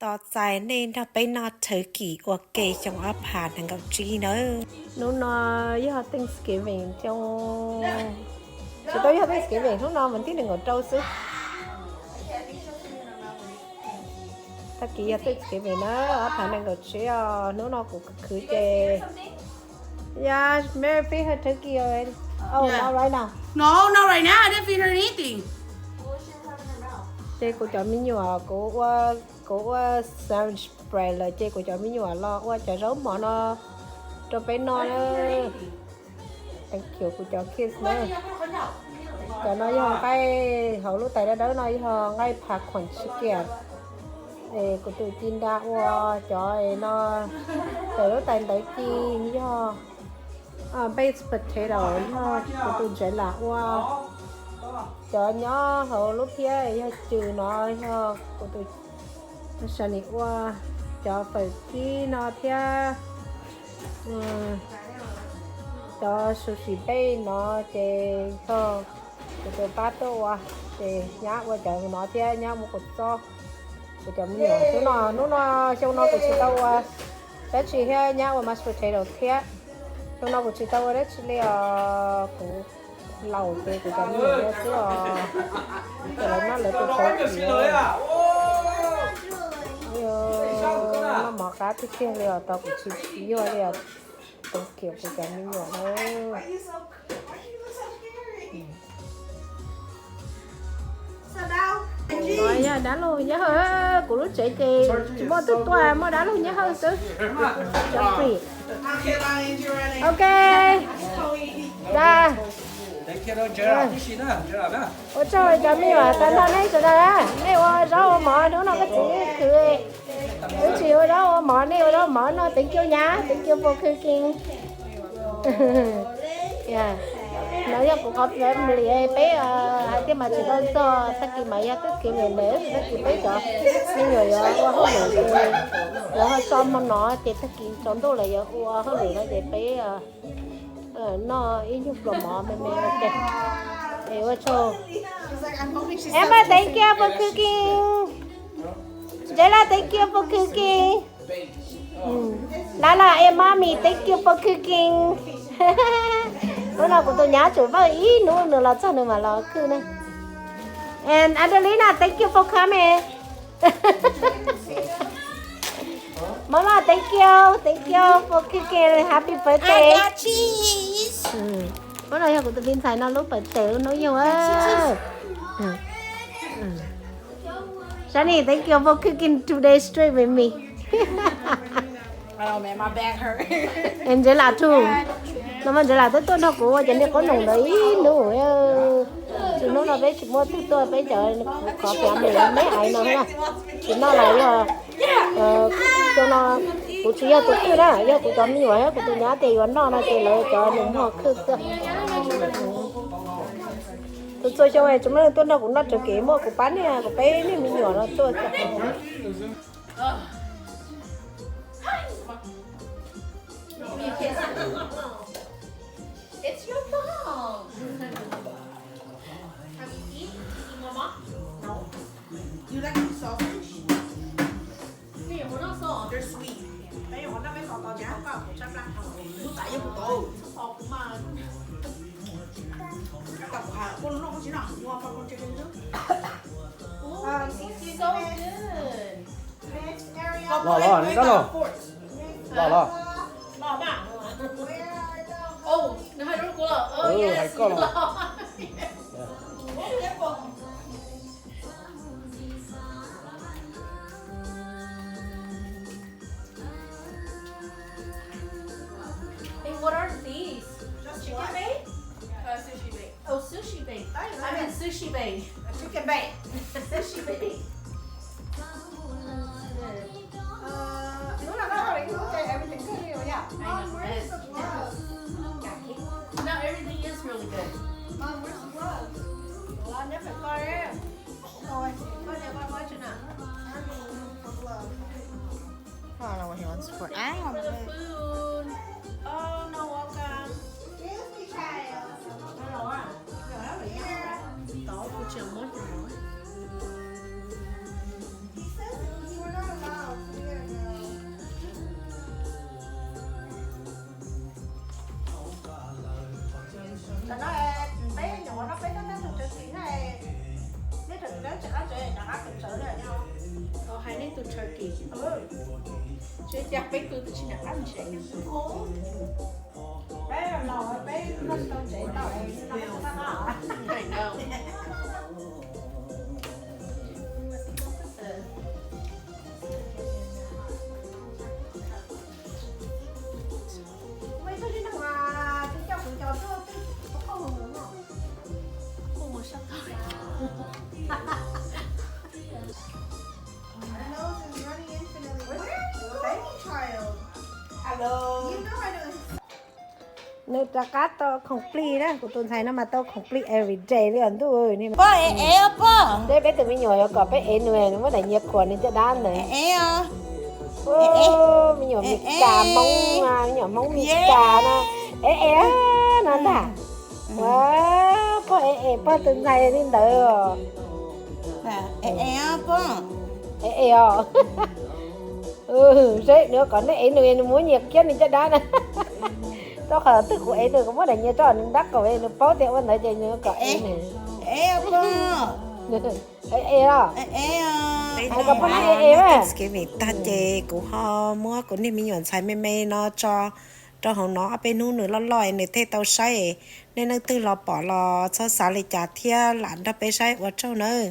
tỏ dài nên nó bây nó thử kỷ hoặc kê trong áp hạt thằng gạo trí nữa nó với họ Thanksgiving trong chỉ tôi với Thanksgiving lúc nào mình thích đừng ở trâu sức ta kỹ ở Thanksgiving nó áp hạt thằng gạo trí nó cũng cứ chê yeah Mary feed her turkey already oh yeah. Not right now no not right now I didn't feed her anything chị của cháu mình nhỏ của sandwich bread là chị của cháu mình nhỏ lo qua chả rau mà nó cho bé nó anh kiểu của cháu kids nữa cho nó cho cái hậu lúc tại đó nó cho ngayผัก khoản chicken để của tụi chín đã qua cho nó tại lúc tại tới chi cho baked potato cho của tụi trẻ là qua cho nhỏ hậu lúc kia trừ nó cho của tụi nó sẽ đi qua cho phải khi nó theo cho sushi bay nó để cho của tụi bát qua để nhá qua cho nó theo nhá một cột to của cho mình nhỏ nó trong nó của chị tao đã chỉ theo nhá qua mashed potato theo trong nó của chị tao đấy chỉ là của lẩu thì của cháu nhiều nữa chứ cái nó lấy từ số gì nó mở cá thì kia là tao cũng chỉ vô là tao kiểu của cháu mình nhiều nữa rồi nha đá luôn nhá hơi của lúc trẻ kì chỉ mua tức tòa mua đá luôn nhá hơi chứ cho free ok ra ôi trời cháu mình mà tao nói này cho ta này ôi rau mỏ nó cái gì cười cái chiều đó mỏ này đó mỏ nó thank you nhá thank you for cooking yeah nó giờ cũng có em lì bé hai tiếng mà chỉ có cho tất cả mấy tất cả người lớn tất cả bé cho nên người qua hôm rồi họ xong mà nó thì tất cả chọn đồ lại qua hôm rồi nó để bé nó ít chút đồ mỏ mềm ok để qua cho em ơi thank you for cooking Jella thank you for cooking Lala em mommy thank you for cooking bữa nào của tôi nhá chủ vào ý nữa là sao nữa mà lo cứ này and Adelina thank you for coming Mama thank you for cooking happy birthday I got cheese bữa nào của tôi tin xài nó lúc birthday nó nhiều á Sunny thank you for cooking 2 days straight with me oh man my back hurt Angela too nó mà là tôi nó cũng cho nên có nồng đấy nữa chứ nó bé chỉ mua tôi bé chờ có tiền để mấy ai nó ha chỉ nó là cho nó cũng chỉ là tôi đó giờ tôi cho nhiều hết tôi nhá thì nó chỉ là cho những họ cứ tôi cho ai chúng nó cũng nó trở kỹ mua của bán này của bé này mình nhỏ nó tôi It's your fault. Have you eaten mama? No. You like sausage? Cái gì mà nó sọ? They're sweet. Cái gì mà nó mấy con giá có một trăm lăm nó tại cho một tô. Sọ cũng mà. Các cặp con nó có chỉ nào mua con chơi nước. Oh, it's so good. Lò này đó lò. Lò. Lò bà. Oh, nó hay rất là. Oh yes. Hay có lò. Hey, what are these? Just chicken bake? Sushi bake. Oh, sushi bake. I meant sushi bake. Chicken bake. Sushi bake. Everything good here, yeah. Mom, where's the gloves? No, everything is really good. Mom, where's the gloves? Well, I never got it. Oh, I see. But I was watching that. I don't know what he wants for. I For want the food. Oh, no, welcome. Excuse me, child. Hello, Tỏ của trường mới rồi. He says you were not allowed. turkey. Oh. Chứ chắc bé cứ chỉ là ăn chị. Bé là lò bé nó đâu chạy tao I know. mấy tôi đi nào mà tôi cho tôi không nữa. Không một sắc thôi. My nose is running infinitely. Where are you going, child? Alo. You know I don't. Nếu ta cắt to complete đó, của tôi thấy nó mà to complete every day liền tôi nên Bơ, bơ. đấy bé từ mình nhỏ có bé ế nuôi nó mới đại nhiệt của nên cho đan này. Mình nhỏ mít cà mông mà nhỏ mông mít cà nó nó đã. Wow, có từng ngày lên đời. Bơ. Đấy nữa còn đấy nuôi nó muốn nhiệt chết nên cho đan này. Tôi khờ tức của ấy tôi cũng mới đại nhiệt cho nên đắt của ấy nó bao tiêu vấn đề chơi nữa có ấy này. Thanksgiving ta chè của họ mua của nên mình nhận sai mê nó cho họ nó bênนู้นnữa lòi nữa thế tao sai nên nó từ lò bỏ lò cho xả lại trả thia lặn ra bé sai ở trong nữa